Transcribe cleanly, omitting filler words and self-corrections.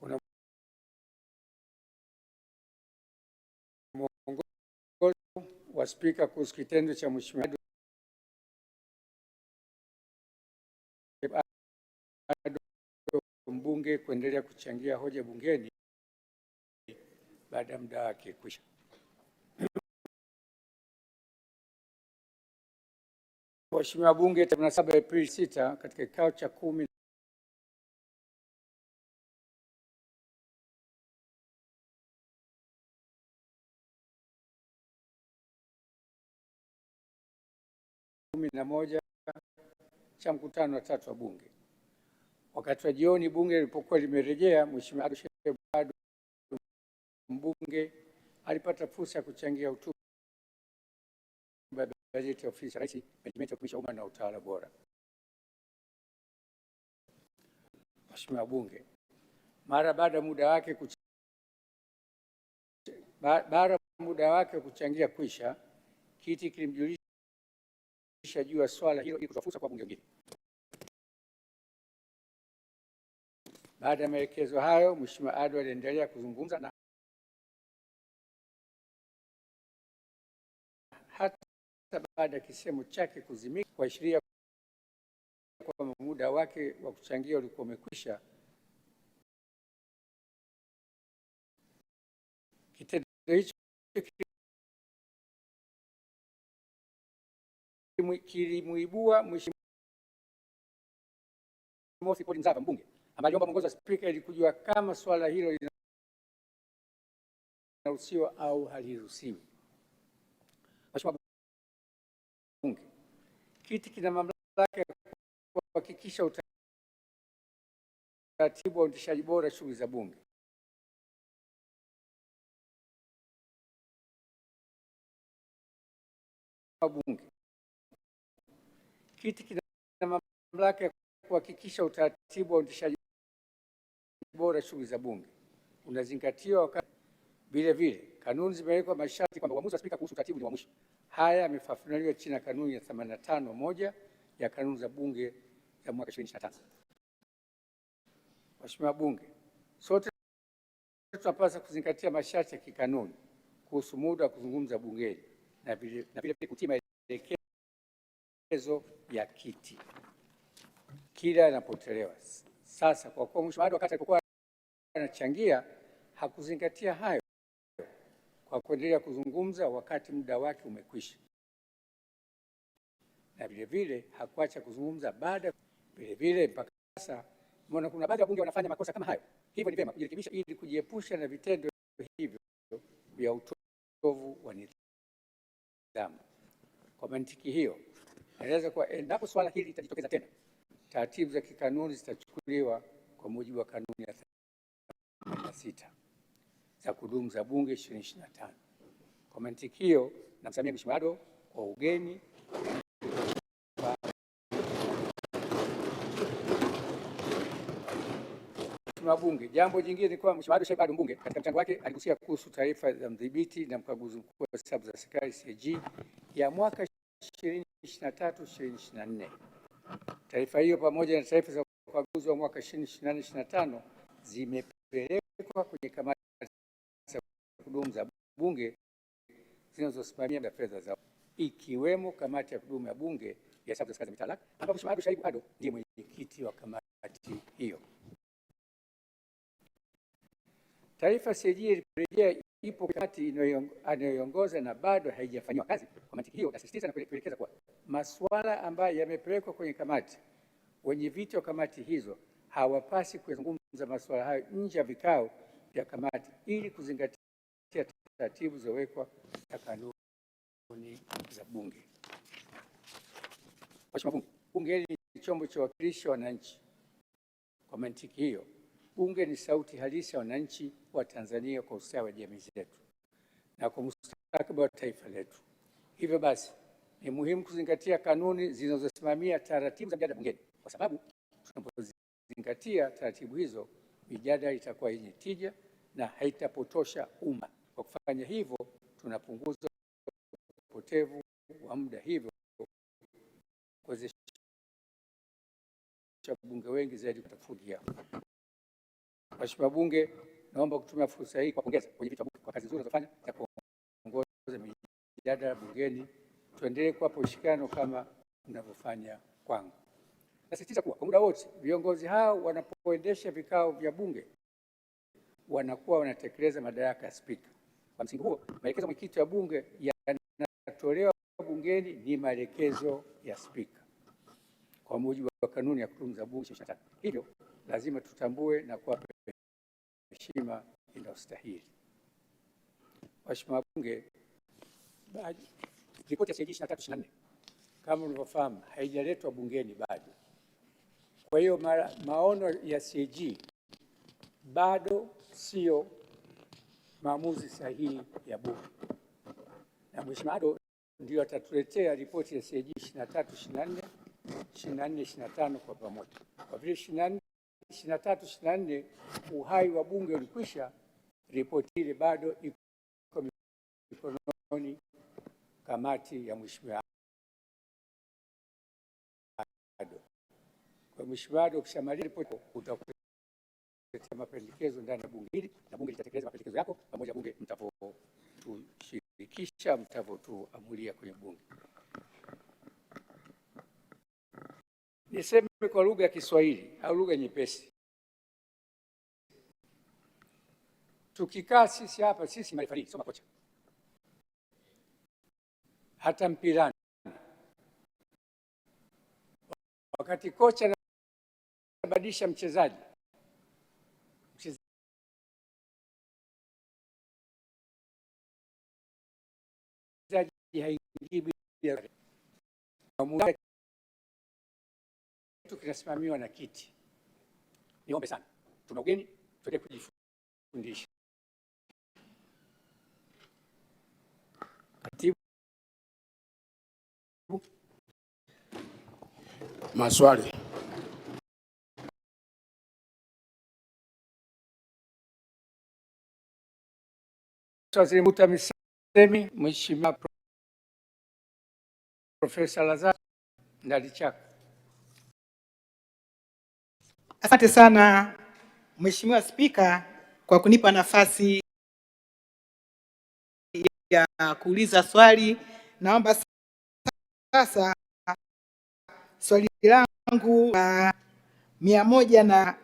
Kuna mwongozo wa Spika kuhusu kitendo cha Mheshimiwa mbunge kuendelea kuchangia hoja bungeni baada ya muda wake kuisha. Mheshimiwa Bunge tarehe 7 Aprili 6 katika kikao cha 10 na moja cha mkutano wa 3 wa Bunge. Wakati wa jioni Bunge lilipokuwa limerejea, Mheshimiwa Ado mbunge alipata fursa ya kuchangia hotuba ya bajeti ya Ofisi ya Rais, Menejimenti ya Utumishi wa Umma na Utawala Bora. Mheshimiwa Bunge, mara baada ya muda wake kuchangia kuisha, kiti kilimjulisha juu ya swala hilo ili kutoa fursa kwa bunge wengine. Baada ya maelekezo hayo, Mheshimiwa Ado aliendelea kuzungumza na hata baada ya kisemo chake kuzimika kuashiria kwamba muda wake wa kuchangia ulikuwa umekwisha. Kitendo hicho kilimuibua Mheshimiwa Ford Mzava mbunge ambaye aliomba mwongozo wa Spika ili kujua kama swala hilo linaruhusiwa au haliruhusiwi. Mheshimiwa Bunge, kiti kina mamlaka ya kuhakikisha utaratibu wa uendeshaji bora shughuli za Bunge. Bunge, kiti kina mamlaka ya kuhakikisha utaratibu wa uendeshaji bora shughuli za Bunge unazingatiwa wakati. Vile vile kanuni zimewekwa masharti kwamba uamuzi wa Spika kuhusu utaratibu ni wa mwisho. Haya yamefafanuliwa chini ya kanuni ya 85(1) ya kanuni za Bunge za mwaka 2025. Mheshimiwa Bunge, sote tunapaswa kuzingatia masharti ya kikanuni kuhusu muda wa kuzungumza bungeni na vile kutii maelekezo ya kiti kila yanapotolewa. Sasa kwa kuwa Mheshimiwa Ado wakati alipokuwa anachangia hakuzingatia hayo kwa kuendelea kuzungumza wakati muda wake umekwisha, na vile vile hakuacha kuzungumza baada. Vile vile mpaka sasa mbona kuna baadhi ya wabunge wanafanya makosa kama hayo, hivyo ni vyema kujirekebisha ili kujiepusha na vitendo hivyo vya utovu wa nidhamu. Kwa mantiki hiyo, naeleza kuwa endapo swala hili litajitokeza tena, taratibu za kikanuni zitachukuliwa kwa mujibu wa kanuni ya 86 za kudumu za Bunge 2025. Kwa mantiki hiyo, namsamia Mheshimiwa Ado kwa ugeni. Mheshimiwa Bunge, jambo jingine ni kwamba Mheshimiwa Ado Shaib Ado mbunge katika mchango wake aligusia kuhusu taarifa za mdhibiti na mkaguzi mkuu wa hesabu za serikali CAG ya mwaka 2023/2024. Taarifa hiyo pamoja na taarifa za ukaguzi wa mwaka 2024/2025 zimepelekwa kwenye kamati za kudumu za Bunge zinazosimamia fedha za ikiwemo kamati ya kudumu ya Bunge ya hesabu za serikali za mitaa, ambapo Mheshimiwa Ado Shaib Ado ndiye mwenyekiti wa kamati hiyo. Taarifa CAG iliporejea ipo kamati anayoongoza na bado haijafanywa kazi. Kwa mantiki hiyo, nasisitiza na kuelekeza kuwa masuala ambayo yamepelekwa kwenye kamati, wenye viti wa kamati hizo hawapasi kuzungumza masuala hayo nje ya vikao vya kamati ili kuzingatia taratibu zilizowekwa na kanuni za Bunge. Mheshimiwa Bunge, Bunge ni chombo cha uwakilishi wa wananchi. Kwa mantiki hiyo, Bunge ni sauti halisi ya wananchi wa Tanzania kwa ustawi wa jamii zetu na kwa mustakabali wa taifa letu. Hivyo basi, ni muhimu kuzingatia kanuni zinazosimamia taratibu za mjadala bungeni, kwa sababu tunapozingatia taratibu hizo, mijadala itakuwa yenye tija na haitapotosha umma. Kwa kufanya hivyo, tunapunguza upotevu wa muda, hivyo kuwezesha wabunge wengi zaidi kutafutia Mheshimiwa Bunge, naomba kutumia fursa hii kuwapongeza wenyeviti wa Bunge kwa kazi nzuri wanazofanya za kuongoza mijadala bungeni. Tuendelee kuwapa ushirikiano kama mnavyofanya kwangu. Nasisitiza kuwa kwa muda wote viongozi hao wanapoendesha vikao vya Bunge wanakuwa wanatekeleza madaraka ya Spika. Kwa msingi huo, maelekezo ya mwenyekiti wa Bunge yanatolewa bungeni ni maelekezo ya Spika kwa mujibu wa kanuni ya kudumu za Bunge 23. Hivyo lazima tutambue na kuwapa heshima inayostahili. Mheshimiwa Bunge, ripoti ya CAG 23/24 kama unavyofahamu haijaletwa bungeni bado. Kwa hiyo maono ya CAG bado sio maamuzi sahihi ya Bunge, na Mheshimiwa Ado ndio atatuletea ripoti ya CAG 23/24, 24/25 kwa pamoja. Kwa vile 23/24 uhai wa Bunge ulikwisha, ripoti ile bado iko mikononi kamati ya Mheshimiwa Ado. Kwa Mheshimiwa Ado, ukishamaliza ripoti utakuletea mapendekezo ndani ya bunge hili na bunge litatekeleza mapendekezo yako pamoja bunge mtavotushirikisha, mtavotuamulia kwenye bunge. Niseme kwa lugha ya Kiswahili au lugha nyepesi, tukikaa sisi hapa, sisi marefari sio makocha, hata mpirani wakati kocha anabadilisha mchezaji haingii bila kitu kinasimamiwa na kiti. Niombe sana, tuna ugeni, tuendelee kujifundisha. Katibu, maswali. Waziri Mkuu TAMISEMI, Mheshimiwa Profesa Lazaro Ndalichako. Asante sana Mheshimiwa Spika kwa kunipa nafasi ya kuuliza swali. Naomba sasa swali langu la 100 na